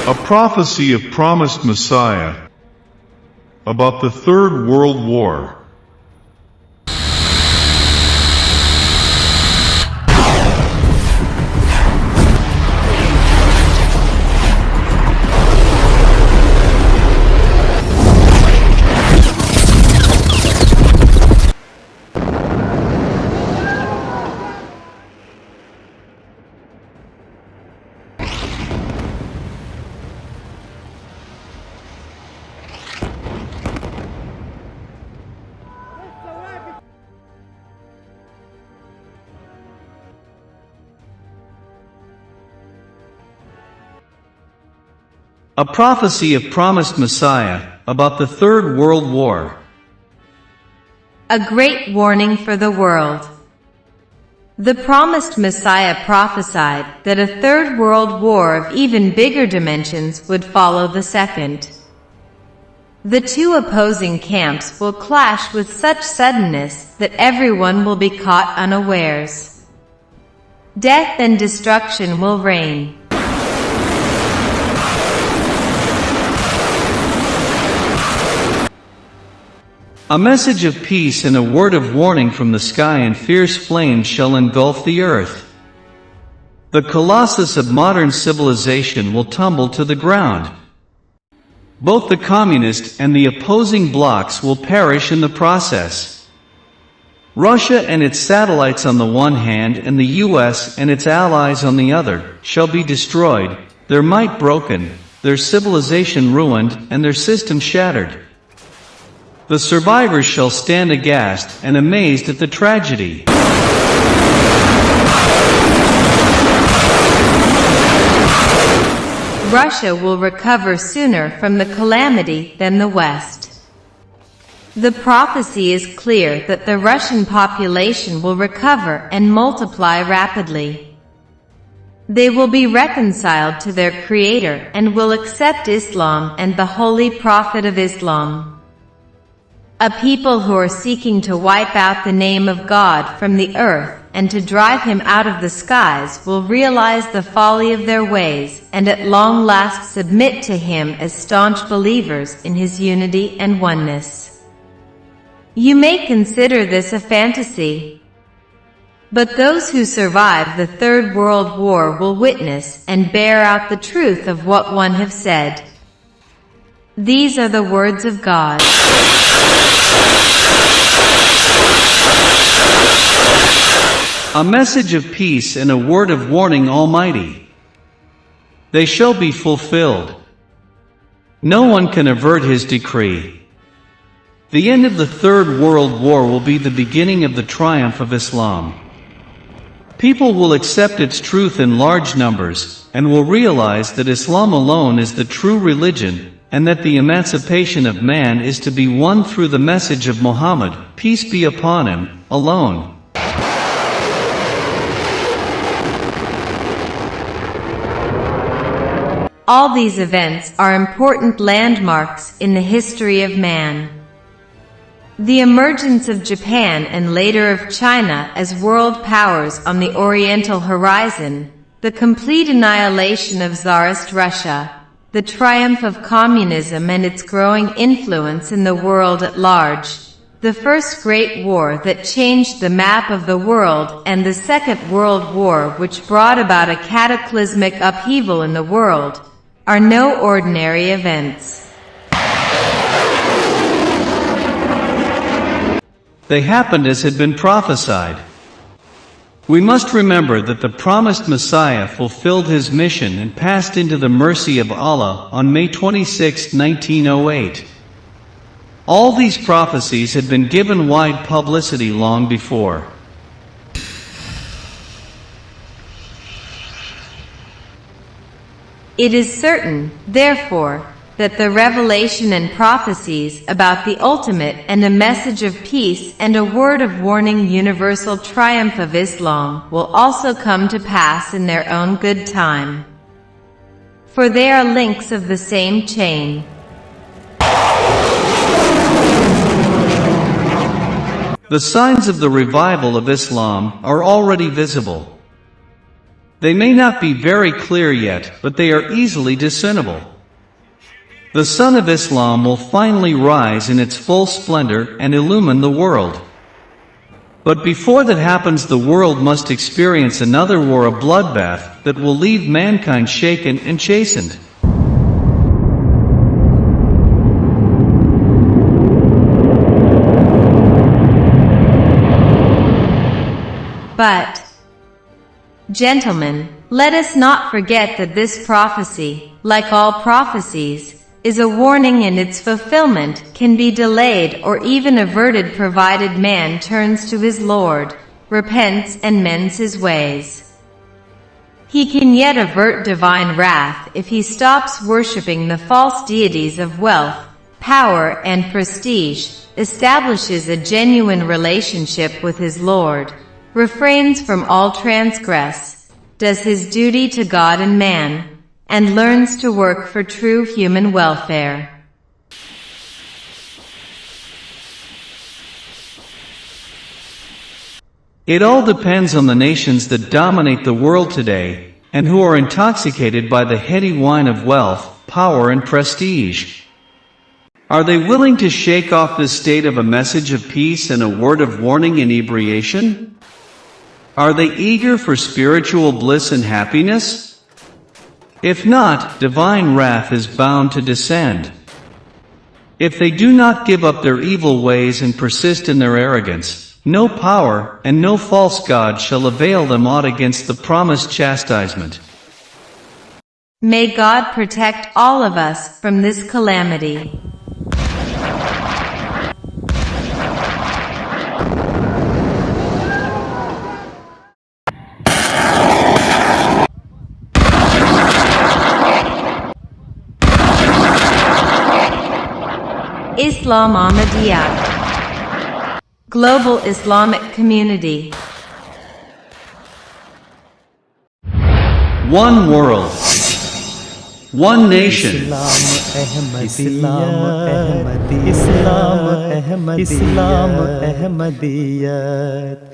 A prophecy of promised Messiah about the Third World War. A prophecy of promised Messiah about the Third World War. A great warning for the world. The promised Messiah prophesied that a third world war of even bigger dimensions would follow the second. The two opposing camps will clash with such suddenness that everyone will be caught unawares. Death and destruction will reign. A message of peace and a word of warning from the sky, and fierce flames shall engulf the earth. The colossus of modern civilization will tumble to the ground. Both the communist and the opposing blocs will perish in the process. Russia and its satellites on the one hand, and the US and its allies on the other, shall be destroyed, their might broken, their civilization ruined, and their system shattered. The survivors shall stand aghast and amazed at the tragedy. Russia will recover sooner from the calamity than the West. The prophecy is clear that the Russian population will recover and multiply rapidly. They will be reconciled to their Creator and will accept Islam and the Holy Prophet of Islam. A people who are seeking to wipe out the name of God from the earth and to drive him out of the skies will realize the folly of their ways and at long last submit to him as staunch believers in his unity and oneness. You may consider this a fantasy, but those who survive the Third World War will witness and bear out the truth of what one have said. These are the words of God. A message of peace and a word of warning Almighty. They shall be fulfilled. No one can avert His decree. The end of the Third World War will be the beginning of the triumph of Islam. People will accept its truth in large numbers, and will realize that Islam alone is the true religion, and that the emancipation of man is to be won through the message of Muhammad, peace be upon him, alone. All these events are important landmarks in the history of man. The emergence of Japan and later of China as world powers on the Oriental horizon, the complete annihilation of Tsarist Russia, the triumph of communism and its growing influence in the world at large, the First Great War that changed the map of the world, and the Second World War which brought about a cataclysmic upheaval in the world, are no ordinary events. They happened as had been prophesied. We must remember that the promised Messiah fulfilled his mission and passed into the mercy of Allah on May 26, 1908. All these prophecies had been given wide publicity long before. It is certain, therefore, that the revelation and prophecies about the ultimate and a message of peace and a word of warning universal triumph of Islam will also come to pass in their own good time. For they are links of the same chain. The signs of the revival of Islam are already visible. They may not be very clear yet, but they are easily discernible. The sun of Islam will finally rise in its full splendor and illumine the world. But before that happens, the world must experience another war, a bloodbath, that will leave mankind shaken and chastened. But, gentlemen, let us not forget that this prophecy, like all prophecies, is a warning, and its fulfillment can be delayed or even averted provided man turns to his Lord, repents and mends his ways. He can yet avert divine wrath if he stops worshipping the false deities of wealth, power and prestige, establishes a genuine relationship with his Lord, refrains from all transgress, does his duty to God and man, and learns to work for true human welfare. It all depends on the nations that dominate the world today, and who are intoxicated by the heady wine of wealth, power and prestige. Are they willing to shake off this state of a message of peace and a word of warning inebriation? Are they eager for spiritual bliss and happiness? If not, divine wrath is bound to descend. If they do not give up their evil ways and persist in their arrogance, no power and no false god shall avail them aught against the promised chastisement. May God protect all of us from this calamity. Islam Ahmadiyyat. Global Islamic Community. One world. One nation. Islam Ahmadiyyat.